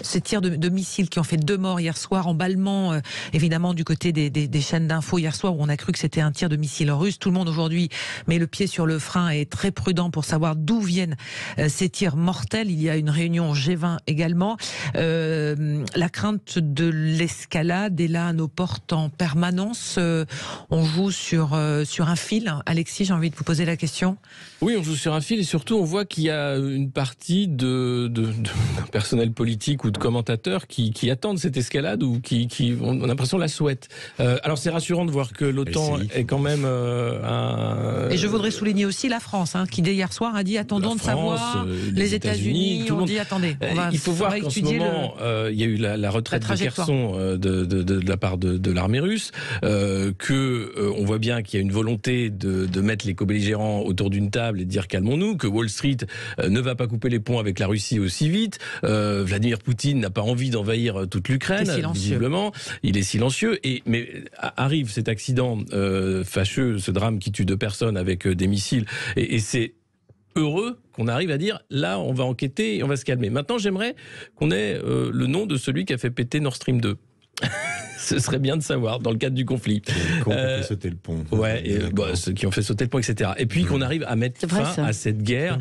ces tirs de missiles qui ont fait 2 morts hier soir, emballement évidemment du côté des chaînes d'infos hier soir où on a cru que c'était un tir de missile russe. Tout le monde aujourd'hui met le pied sur le frein et est très prudent pour savoir d'où viennent ces tirs mortels. Il y a une réunion G20 également. La crainte de l'escalade est là à nos portes en permanence. On joue sur un fil. Alexis, j'ai envie de vous poser la question. Oui, on joue sur un fil et surtout on voit qu'il y a une partie de personnel politique ou de commentateurs qui attendent cette escalade ou qui on a l'impression la souhaitent. Alors c'est rassurant de voir que l'OTAN est quand même Et je voudrais souligner aussi la France, qui dès hier soir a dit attendons de savoir. Les États-Unis ont dit attendez. Il faut voir qu'en ce moment il y a eu la retraite de Kherson de la part de l'armée russe. On voit bien qu'il y a une volonté de mettre les co-belligérants autour d'une table et de dire calmons-nous, que Wall Street ne va pas couper les ponts avec la Russie aussi vite. Vladimir Poutine n'a pas envie d'envahir toute l'Ukraine, visiblement. Il est silencieux. Mais arrive cet accident fâcheux, ce drame qui tue 2 personnes avec des missiles, et c'est heureux qu'on arrive à dire là on va enquêter et on va se calmer. Maintenant j'aimerais qu'on ait le nom de celui qui a fait péter Nord Stream 2. Ce serait bien de savoir dans le cadre du conflit. Qui ont fait sauter le pont. Ouais, ceux qui ont fait sauter le pont, etc. Et puis qu'on arrive à mettre fin à cette guerre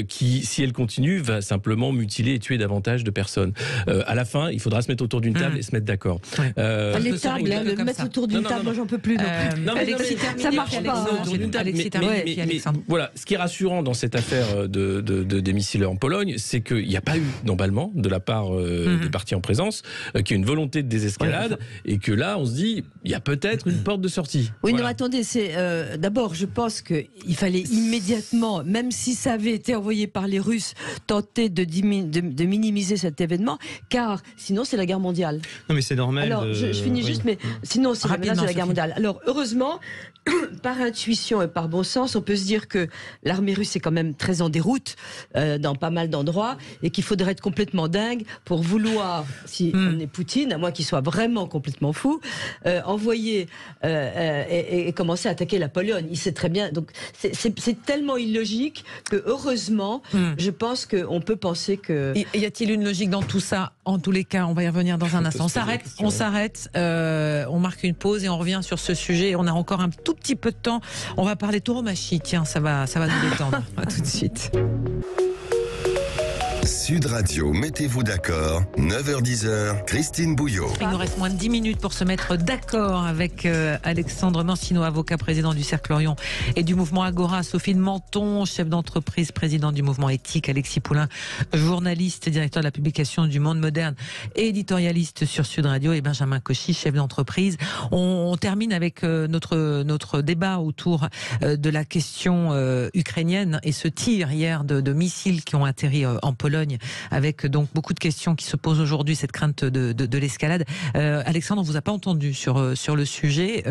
qui, si elle continue, va simplement mutiler et tuer davantage de personnes. À la fin, il faudra se mettre autour d'une table et se mettre d'accord. Les tables, le mettre autour d'une table, moi j'en peux plus. Ça marche pas. Voilà, ce qui est rassurant dans cette affaire des missiles en Pologne, c'est qu'il n'y a pas eu d'emballement de la part des partis en présence, qu'il y a une volonté de désescalade. Et que là, on se dit, il y a peut-être une porte de sortie. Oui, voilà. Non, attendez, d'abord, je pense qu'il fallait immédiatement, même si ça avait été envoyé par les Russes, tenter de minimiser cet événement, car sinon c'est la guerre mondiale. Non, mais c'est normal. Alors, je finis juste, mais sinon c'est la guerre mondiale. Alors, heureusement, par intuition et par bon sens, on peut se dire que l'armée russe est quand même très en déroute dans pas mal d'endroits et qu'il faudrait être complètement dingue pour vouloir, si on est Poutine, à moins qu'il soit vraiment complètement fou, envoyer et commencer à attaquer la Pologne. Il sait très bien. Donc c'est tellement illogique que heureusement, je pense qu'on peut penser que. Y a-t-il une logique dans tout ça? En tous les cas, on va y revenir dans un instant. On s'arrête, on marque une pause et on revient sur ce sujet. On a encore un tout petit peu de temps. On va parler tauromachie. Tiens, ça va nous détendre. À tout de suite. Sud Radio, mettez-vous d'accord, 9h-10h, Christine Bouillot. Il nous reste moins de 10 minutes pour se mettre d'accord avec Alexandre Mancino, avocat président du Cercle Orion et du mouvement Agora, Sophie de Menton, chef d'entreprise, président du mouvement éthique, Alexis Poulain, journaliste, directeur de la publication du Monde Moderne et éditorialiste sur Sud Radio, et Benjamin Cauchy, chef d'entreprise. On termine avec notre débat autour de la question ukrainienne et ce tir hier de missiles qui ont atterri en Pologne, avec donc beaucoup de questions qui se posent aujourd'hui, cette crainte de l'escalade. Alexandre, on vous a pas entendu sur le sujet.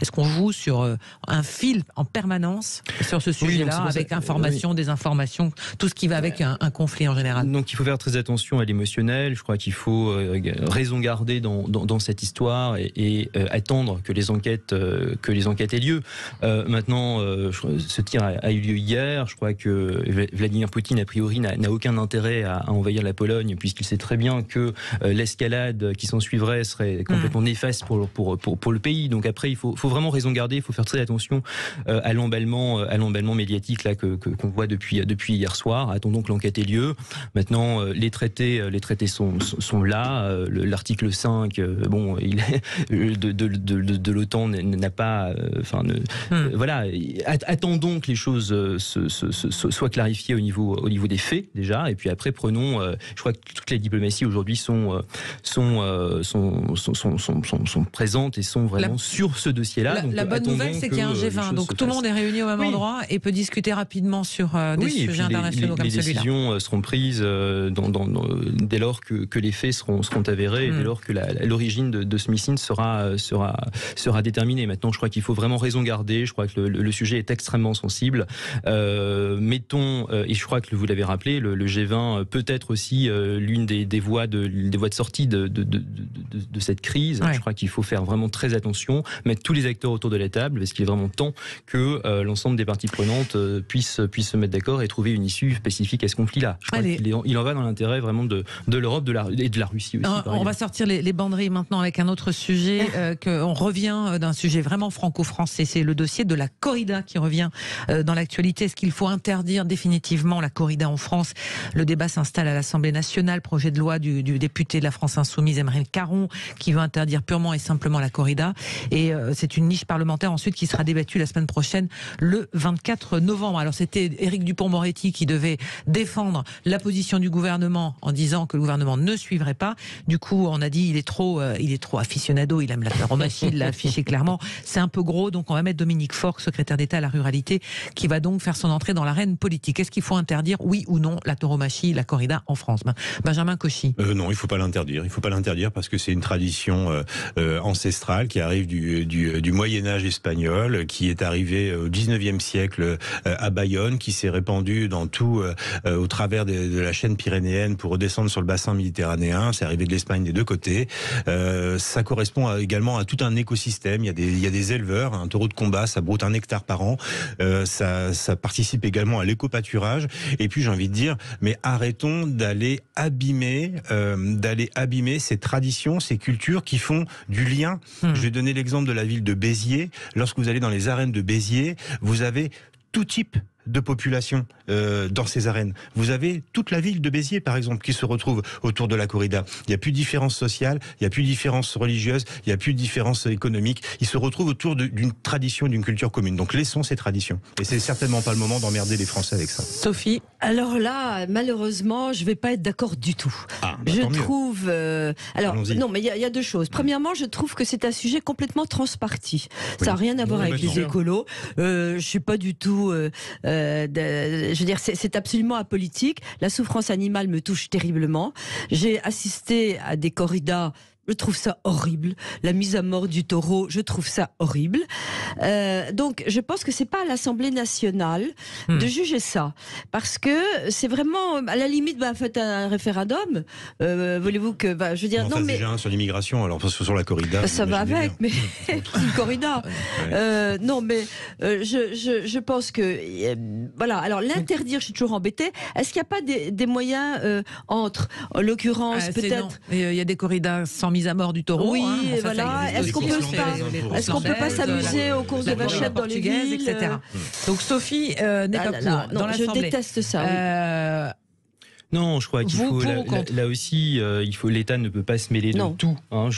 Est-ce qu'on joue sur un fil en permanence sur ce sujet-là, avec information, désinformation, tout ce qui va avec un conflit en général? Donc il faut faire très attention à l'émotionnel. Je crois qu'il faut raison garder dans cette histoire et attendre que les enquêtes aient lieu. Maintenant, ce tir a eu lieu hier. Je crois que Vladimir Poutine, a priori, n'a aucun intérêt à envahir la Pologne, puisqu'il sait très bien que l'escalade qui s'en suivrait serait complètement néfaste pour le pays. Donc après, il faut vraiment raison garder. Il faut faire très attention à l'emballement médiatique là qu'on voit depuis hier soir. Attendons que l'enquête ait lieu. Maintenant, les traités sont là. L'article 5, de l'OTAN n'a pas. Voilà. Attendons que les choses soient clarifiées au niveau des faits déjà, et puis après prenons. Je crois que toutes les diplomaties aujourd'hui sont présentes et sont vraiment sur ce dossier-là. La bonne nouvelle, c'est qu'il y a un G20, donc tout le monde est réuni au même endroit et peut discuter rapidement sur des sujets internationaux comme celui-là. Les décisions seront prises dès lors que les faits seront avérés, et dès lors que l'origine de ce missile sera déterminée. Maintenant, je crois qu'il faut vraiment raison garder. Je crois que le sujet est extrêmement sensible. Mettons, et je crois que vous l'avez rappelé, le G20 peut être aussi l'une des voies de sortie de cette crise. Ouais. Je crois qu'il faut faire vraiment très attention, mettre tous les acteurs autour de la table, parce qu'il est vraiment temps que l'ensemble des parties prenantes puissent se mettre d'accord et trouver une issue spécifique à ce conflit-là. Je crois qu'il en va dans l'intérêt vraiment de l'Europe et de la Russie aussi. On va sortir les banderilles maintenant avec un autre sujet. On revient d'un sujet vraiment franco-français. C'est le dossier de la corrida qui revient dans l'actualité. Est-ce qu'il faut interdire définitivement la corrida en France? Le débat s'installe à l'Assemblée nationale. Projet de loi du député de la France Insoumise, Émeric Caron, qui veut interdire purement et simplement la corrida. Et c'est une niche parlementaire ensuite qui sera débattue la semaine prochaine, le 24 novembre. Alors c'était Éric Dupond-Moretti qui devait défendre la position du gouvernement en disant que le gouvernement ne suivrait pas. Du coup, on a dit il est trop aficionado, il aime la tauromachie, il l'a affiché clairement. C'est un peu gros, donc on va mettre Dominique Faure, secrétaire d'État à la ruralité, qui va donc faire son entrée dans l'arène politique. Est-ce qu'il faut interdire, oui ou non, la tauromachie, la corrida en France? Benjamin Cauchy. Non, il faut pas l'interdire. Il faut pas l'interdire parce que c'est une tradition ancestrale qui arrive du Moyen-Âge espagnol, qui est arrivée au 19e siècle à Bayonne, qui s'est répandue dans tout au travers de la chaîne pyrénéenne pour redescendre sur le bassin méditerranéen. C'est arrivé de l'Espagne des deux côtés. Ça correspond également à tout un écosystème. Il y a des éleveurs, un taureau de combat, ça broute 1 hectare par an. Ça participe également à l'éco-pâturage. Et puis j'ai envie de dire, mais arrêtons d'aller abîmer ces traditions, ces cultures qui font du lien. Je vais donner l'exemple de la ville de Béziers. Lorsque vous allez dans les arènes de Béziers, vous avez tout type de population dans ces arènes. Vous avez toute la ville de Béziers, par exemple, qui se retrouve autour de la corrida. Il n'y a plus de différence sociale, il n'y a plus de différence religieuse, il n'y a plus de différence économique. Ils se retrouvent autour d'une tradition, d'une culture commune. Donc laissons ces traditions. Et c'est certainement pas le moment d'emmerder les Français avec ça. Sophie? Alors là, malheureusement, je ne vais pas être d'accord du tout. Je trouve... non, mais il y a deux choses. Premièrement, je trouve que c'est un sujet complètement transparti. Ça n'a rien à voir avec les écolos. Je ne suis pas du tout... je veux dire, c'est absolument apolitique. La souffrance animale me touche terriblement. J'ai assisté à des corridas. Je trouve ça horrible. La mise à mort du taureau, je trouve ça horrible. Donc, je pense que c'est pas à l'Assemblée nationale de juger ça, parce que c'est vraiment, à la limite, faites un référendum. Voulez-vous que, je veux dire, non, mais déjà sur l'immigration, alors sur la corrida. Ça va avec, mais une corrida. Non, mais je pense que, voilà. Alors l'interdire, je suis toujours embêtée. Est-ce qu'il n'y a pas des moyens entre, en l'occurrence, peut-être. Il y a des corridas sans mise à mort du taureau. Oui, voilà. Est-ce qu'on peut pas s'amuser aux courses de vachettes dans les villes, etc. Donc Sophie n'est pas pour. Non, je déteste ça. Non, je crois qu'il faut là aussi, l'État ne peut pas se mêler de tout. Hein,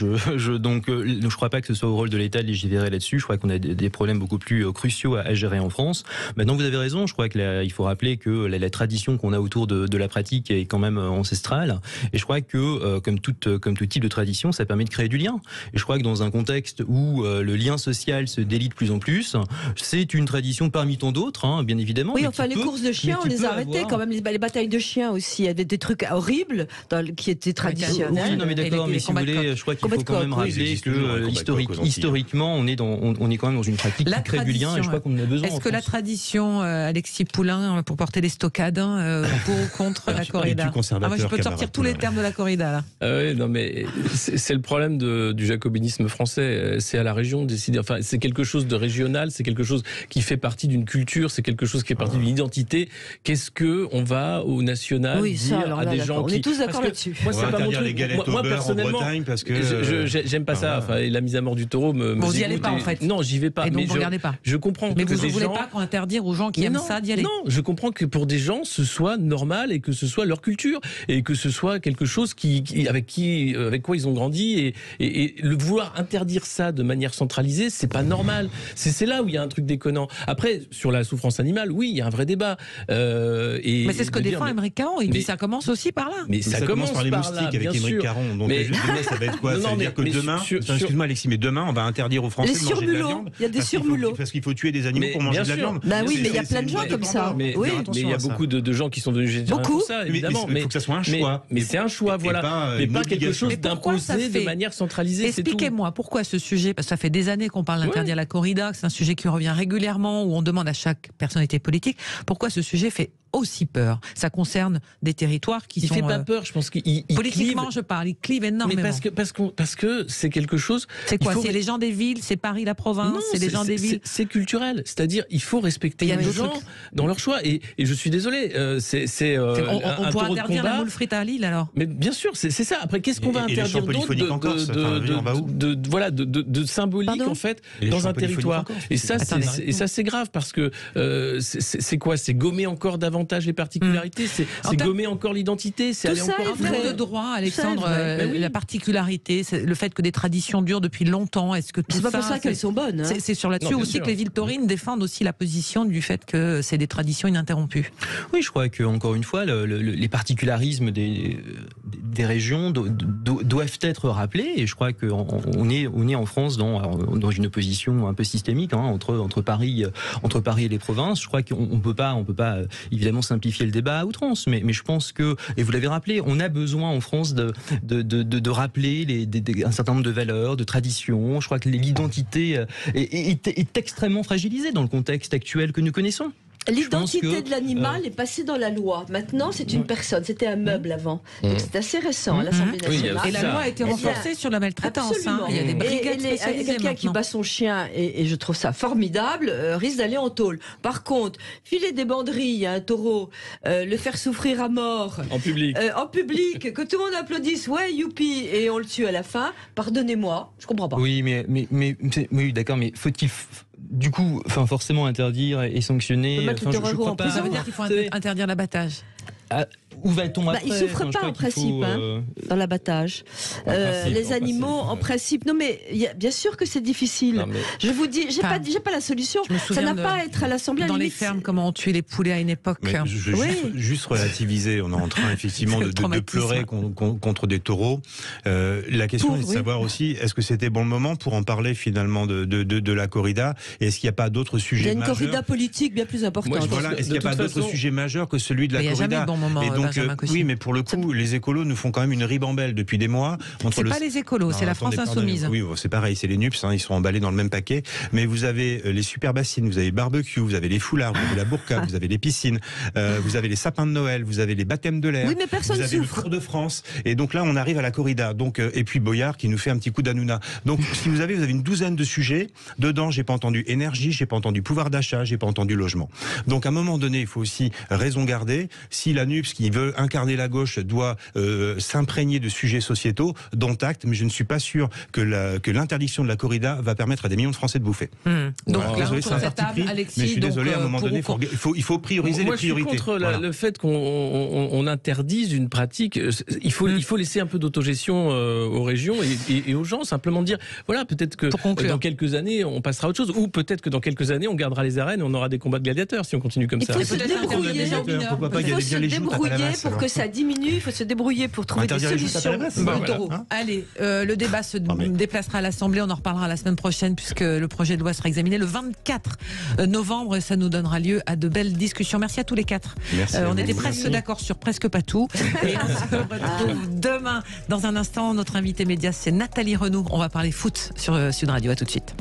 donc je crois pas que ce soit au rôle de l'État de légiférer là-dessus. Je crois qu'on a des problèmes beaucoup plus cruciaux à gérer en France. Maintenant, vous avez raison. Je crois qu'il faut rappeler que la tradition qu'on a autour de la pratique est quand même ancestrale. Et je crois que comme tout type de tradition, ça permet de créer du lien. Et je crois que dans un contexte où le lien social se délie de plus en plus, c'est une tradition parmi tant d'autres, hein, bien évidemment. Oui, enfin les courses de chiens, on les a arrêtées quand même. Les batailles de chiens aussi. Il y avait des trucs horribles qui étaient traditionnels. Oui, non, mais d'accord, mais si vous voulez, je crois qu'il faut quand même rappeler que historiquement, on est quand même dans une pratique qui crée du lien et je crois qu'on en a besoin. Est-ce que la tradition, Alexis Poulain, pour porter les stockades, pour ou contre la corrida? Je peux sortir tous les termes de la corrida, là. Oui, non, mais c'est le problème du jacobinisme français. C'est à la région de décider. Enfin, c'est quelque chose de régional, c'est quelque chose qui fait partie d'une culture, c'est quelque chose qui est partie d'une identité. Qu'est-ce que on va au national dire à des gens on est tous d'accord là-dessus. Moi, c'est pas mon truc. Moi, personnellement, parce que j'aime pas ça. Enfin, la mise à mort du taureau me. Vous n'y allez pas en fait. Non, j'y vais pas. Et donc vous regardez pas. Je comprends. Mais vous ne voulez pas qu'on interdire aux gens qui aiment ça d'y aller. Non, je comprends que pour des gens, ce soit normal et que ce soit leur culture et que ce soit quelque chose avec quoi ils ont grandi et le vouloir interdire ça de manière centralisée, c'est pas normal. C'est là où il y a un truc déconnant. Après, sur la souffrance animale, oui, il y a un vrai débat. Mais c'est ce que défend Émeric Caron. Il dit ça commence aussi par là. Mais ça commence par les moustiques avec Émeric Caron. Donc ça va être quoi? Ça veut dire que demain, excuse-moi Alexis, mais demain on va interdire aux Français de manger de la viande. Il y a des surmulots. Parce qu'il faut tuer des animaux pour manger de la viande. Bah oui, mais il y a plein de gens comme ça. Mais il y a beaucoup de gens qui sont devenus végétariens pour ça, évidemment. Mais il faut que ça soit un choix. Mais c'est un choix, voilà. Mais pas quelque chose d'imposé de manière centralisée. Expliquez-moi pourquoi ce sujet, parce que ça fait des années qu'on parle d'interdire la corrida, que c'est un sujet qui revient régulièrement, où on demande à chaque personnalité politique, pourquoi ce sujet fait aussi peur? Ça concerne des territoires qui sont... Il fait pas peur, je pense qu'il politiquement, je parle, il clive énormément. Mais parce que c'est quelque chose... C'est quoi? C'est les gens des villes, c'est Paris la province, non, c'est les gens des villes. C'est culturel, c'est-à-dire il faut respecter les gens dans leur choix. Et je suis désolé, on pourra interdire la moule frite à Lille alors? Mais bien sûr, c'est ça. Après, qu'est-ce qu'on va interdire d'autre de symbolique en fait dans un territoire? Et ça, c'est grave parce que c'est quoi? C'est gommer encore davantage les particularités, c'est gommer encore l'identité, c'est aller encore plus loin. De droit, Alexandre, la particularité, le fait que des traditions durent depuis longtemps, est-ce que tout ça... C'est pas pour ça qu'elles sont bonnes. Hein. C'est sur là-dessus aussi que les villes taurines défendent aussi la position du fait que c'est des traditions ininterrompues. Oui, je crois que encore une fois, les particularismes des régions doivent être rappelés, et je crois qu'on est en France dans une opposition un peu systémique entre Paris et les provinces. Je crois qu'on peut pas évidemment simplifier le débat à outrance, mais je pense que, et vous l'avez rappelé, on a besoin en France de rappeler un certain nombre de valeurs, de traditions. Je crois que l'identité est extrêmement fragilisée dans le contexte actuel que nous connaissons. L'identité de l'animal est passée dans la loi. Maintenant, c'est une personne. C'était un meuble avant. Donc c'est assez récent à l'Assemblée nationale. Et la loi a été renforcée sur la maltraitance. Il y a des brigades spécialisées. Quelqu'un qui bat son chien, et je trouve ça formidable, risque d'aller en tôle. Par contre, filer des banderilles à un taureau, le faire souffrir à mort en public, que tout le monde applaudisse, ouais, youpi, et on le tue à la fin. Pardonnez-moi, je comprends pas. Oui, mais oui, d'accord, mais faut-il du coup, forcément interdire et sanctionner. Je crois pas. Ça veut dire qu'il faut interdire l'abattage. Où va-t-on après? Il ne souffre pas en principe dans l'abattage. Les animaux, en principe. Non, mais bien sûr que c'est difficile. Non, mais... Je vous dis, j'ai pas la solution. Ça n'a pas à être à l'Assemblée. Dans les fermes, comment on tuait les poulets à une époque. Juste relativiser. On est en train effectivement de pleurer contre des taureaux. La question est de savoir aussi, est-ce que c'était bon moment pour en parler finalement de la corrida? Et est-ce qu'il n'y a pas d'autres sujets majeurs? Il y a une corrida politique bien plus importante. Est-ce qu'il n'y a pas d'autres sujets majeurs que celui de la corrida? Il n'y a jamais de bon moment. Oui, mais pour le coup, les écolos nous font quand même une ribambelle depuis des mois. C'est pas les écolos, c'est la France insoumise. Oui, c'est pareil, c'est les NUPS, ils sont emballés dans le même paquet. Mais vous avez les super bassines, vous avez le barbecue, vous avez les foulards, vous avez la burqa, vous avez les piscines, vous avez les sapins de Noël, vous avez les baptêmes de l'air, vous avez le Tour de France. Et donc là, on arrive à la corrida. Donc, et puis Boyard qui nous fait un petit coup d'Hanouna. Donc, si vous avez une douzaine de sujets. Dedans, j'ai pas entendu énergie, j'ai pas entendu pouvoir d'achat, j'ai pas entendu logement. Donc, à un moment donné, il faut aussi raison garder. Si l'ANUPS qui veut incarner la gauche doit s'imprégner de sujets sociétaux, dont acte, mais je ne suis pas sûr que l'interdiction de la corrida va permettre à des millions de Français de bouffer. Donc voilà. là, Désolé, c'est un parti pris, Alexis, mais je suis désolé, à un moment donné, il faut prioriser les priorités. Moi, je suis contre le fait qu'on interdise une pratique. Il faut laisser un peu d'autogestion aux régions et aux gens, simplement dire, voilà, peut-être que dans quelques années, on passera à autre chose, ou peut-être que dans quelques années, on gardera les arènes et on aura des combats de gladiateurs si on continue comme ça. Il faut se débrouiller, pour que ça diminue, il faut se débrouiller pour trouver des solutions. Allez, le débat se déplacera à l'Assemblée, on en reparlera la semaine prochaine puisque le projet de loi sera examiné le 24 novembre, ça nous donnera lieu à de belles discussions. Merci à tous les quatre. On était presque d'accord sur presque pas tout. Et on se retrouve demain. Dans un instant, notre invité média, c'est Nathalie Renaud. On va parler foot sur Sud Radio. À tout de suite.